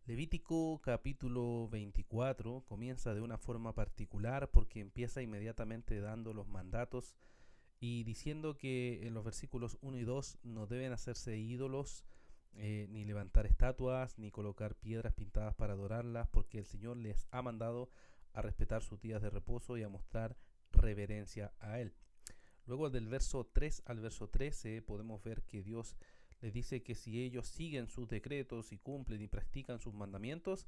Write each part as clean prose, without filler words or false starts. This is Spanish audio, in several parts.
Levítico capítulo 24 comienza de una forma particular porque empieza inmediatamente dando los mandatos y diciendo que en los versículos 1 y 2 no deben hacerse ídolos, ni levantar estatuas, ni colocar piedras pintadas para adorarlas, porque el Señor les ha mandado a respetar sus días de reposo y a mostrar reverencia a Él. Luego del verso 3 al verso 13 podemos ver que Dios les dice que si ellos siguen sus decretos y cumplen y practican sus mandamientos,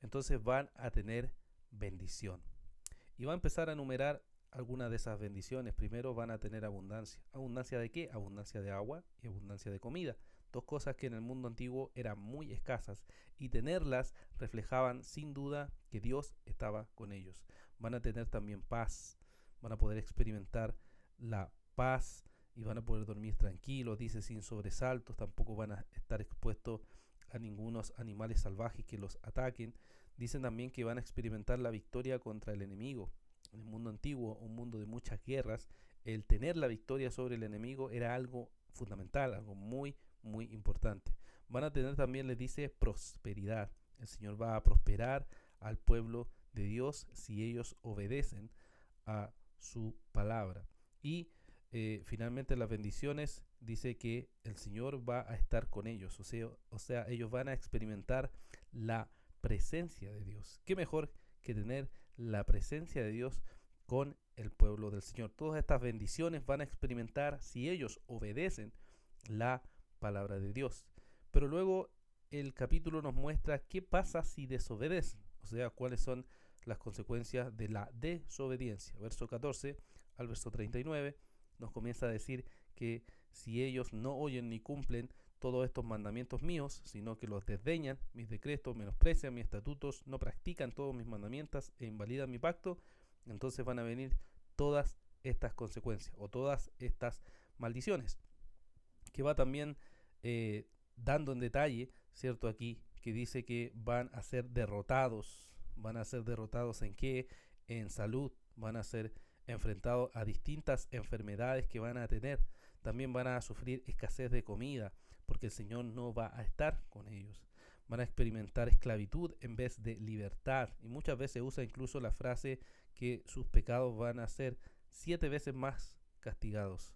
entonces van a tener bendición. Y va a empezar a enumerar algunas de esas bendiciones. Primero van a tener abundancia. ¿Abundancia de qué? Abundancia de agua y abundancia de comida. Dos cosas que en el mundo antiguo eran muy escasas y tenerlas reflejaban sin duda que Dios estaba con ellos. Van a tener también paz. Van a poder experimentar la paz y van a poder dormir tranquilos, dice, sin sobresaltos. Tampoco van a estar expuestos a ningunos animales salvajes que los ataquen. Dicen también que van a experimentar la victoria contra el enemigo. En el mundo antiguo, un mundo de muchas guerras, el tener la victoria sobre el enemigo era algo fundamental, algo muy importante. Van a tener también, les dice, prosperidad. El Señor va a prosperar al pueblo de Dios si ellos obedecen a su palabra. Y finalmente las bendiciones dice que el Señor va a estar con ellos, o sea, ellos van a experimentar la presencia de Dios. ¿Qué mejor que tener la presencia de Dios con el pueblo del Señor? Todas estas bendiciones van a experimentar si ellos obedecen la palabra de Dios. Pero luego el capítulo nos muestra qué pasa si desobedecen, o sea, cuáles son las consecuencias de la desobediencia. Verso 14 al verso 39 nos comienza a decir que si ellos no oyen ni cumplen todos estos mandamientos míos, sino que los desdeñan, mis decretos, menosprecian mis estatutos, no practican todos mis mandamientos e invalidan mi pacto, entonces van a venir todas estas consecuencias o todas estas maldiciones, que va también dando en detalle, ¿cierto? Aquí, que dice que van a ser derrotados ¿en qué? En salud, van a ser enfrentados a distintas enfermedades que van a tener, también van a sufrir escasez de comida, porque el Señor no va a estar con ellos. Van a experimentar esclavitud en vez de libertad. Y muchas veces usa incluso la frase que sus pecados van a ser 7 veces más castigados.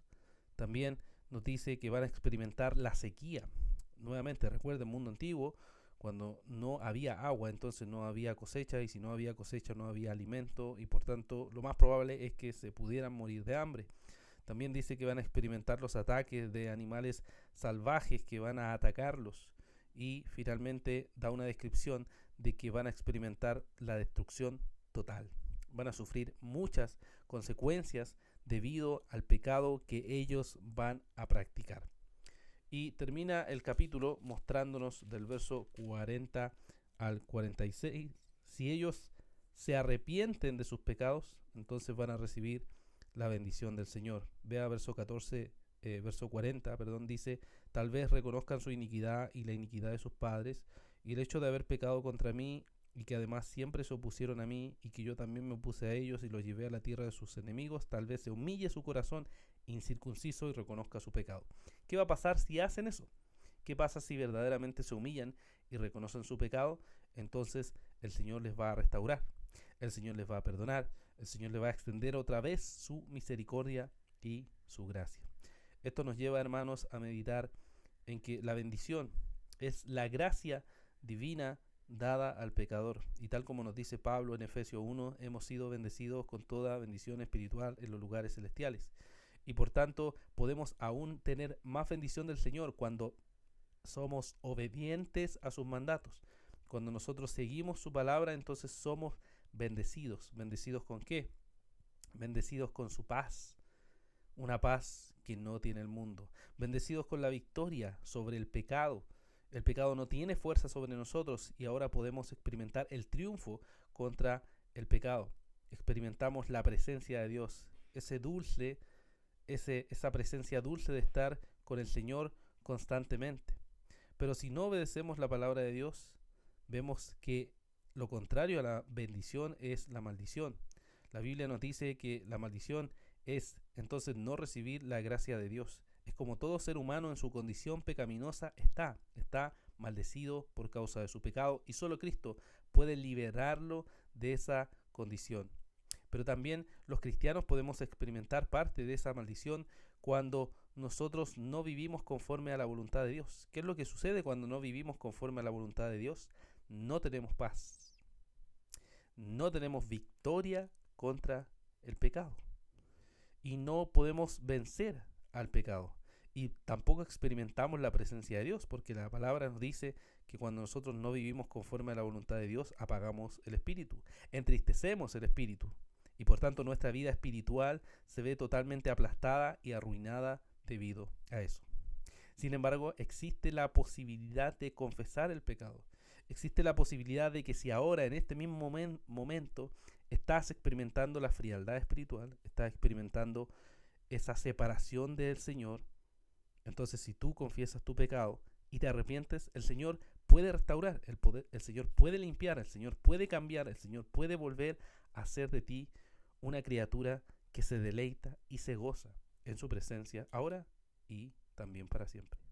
También nos dice que van a experimentar la sequía. Nuevamente, recuerden, el mundo antiguo, cuando no había agua, entonces no había cosecha, y si no había cosecha no había alimento, y por tanto lo más probable es que se pudieran morir de hambre. También dice que van a experimentar los ataques de animales salvajes que van a atacarlos. Y finalmente da una descripción de que van a experimentar la destrucción total. Van a sufrir muchas consecuencias debido al pecado que ellos van a practicar. Y termina el capítulo mostrándonos del verso 40 al 46. Si ellos se arrepienten de sus pecados, entonces van a recibir la bendición del Señor. Vea verso 14, verso 40, perdón, dice: tal vez reconozcan su iniquidad y la iniquidad de sus padres, y el hecho de haber pecado contra mí, y que además siempre se opusieron a mí, y que yo también me opuse a ellos y los llevé a la tierra de sus enemigos, tal vez se humille su corazón incircunciso y reconozca su pecado. ¿Qué va a pasar si hacen eso? ¿Qué pasa si verdaderamente se humillan y reconocen su pecado? Entonces el Señor les va a restaurar, el Señor les va a perdonar, el Señor les va a extender otra vez su misericordia y su gracia. Esto nos lleva, hermanos, a meditar en que la bendición es la gracia divina dada al pecador. Y tal como nos dice Pablo en Efesios 1, hemos sido bendecidos con toda bendición espiritual en los lugares celestiales. Y por tanto podemos aún tener más bendición del Señor cuando somos obedientes a sus mandatos. Cuando nosotros seguimos su palabra, entonces somos bendecidos. ¿Bendecidos con qué? Bendecidos con su paz, una paz que no tiene el mundo. Bendecidos con la victoria sobre el pecado. El pecado no tiene fuerza sobre nosotros y ahora podemos experimentar el triunfo contra el pecado. Experimentamos la presencia de Dios, esa presencia dulce de estar con el Señor constantemente. Pero si no obedecemos la palabra de Dios, vemos que lo contrario a la bendición es la maldición. La Biblia nos dice que la maldición es entonces no recibir la gracia de Dios. Es como todo ser humano en su condición pecaminosa está maldecido por causa de su pecado, y solo Cristo puede liberarlo de esa condición. Pero también los cristianos podemos experimentar parte de esa maldición cuando nosotros no vivimos conforme a la voluntad de Dios. ¿Qué es lo que sucede cuando no vivimos conforme a la voluntad de Dios? No tenemos paz. No tenemos victoria contra el pecado. Y no podemos vencer al pecado. Y tampoco experimentamos la presencia de Dios, porque la palabra nos dice que cuando nosotros no vivimos conforme a la voluntad de Dios, apagamos el espíritu, entristecemos el espíritu. Y por tanto nuestra vida espiritual se ve totalmente aplastada y arruinada debido a eso. Sin embargo, existe la posibilidad de confesar el pecado. Existe la posibilidad de que si ahora, en este mismo momento, estás experimentando la frialdad espiritual, estás experimentando esa separación del Señor, entonces si tú confiesas tu pecado y te arrepientes, el Señor puede restaurar, el Señor puede limpiar, el Señor puede cambiar, el Señor puede volver a hacer de ti una criatura que se deleita y se goza en su presencia ahora y también para siempre.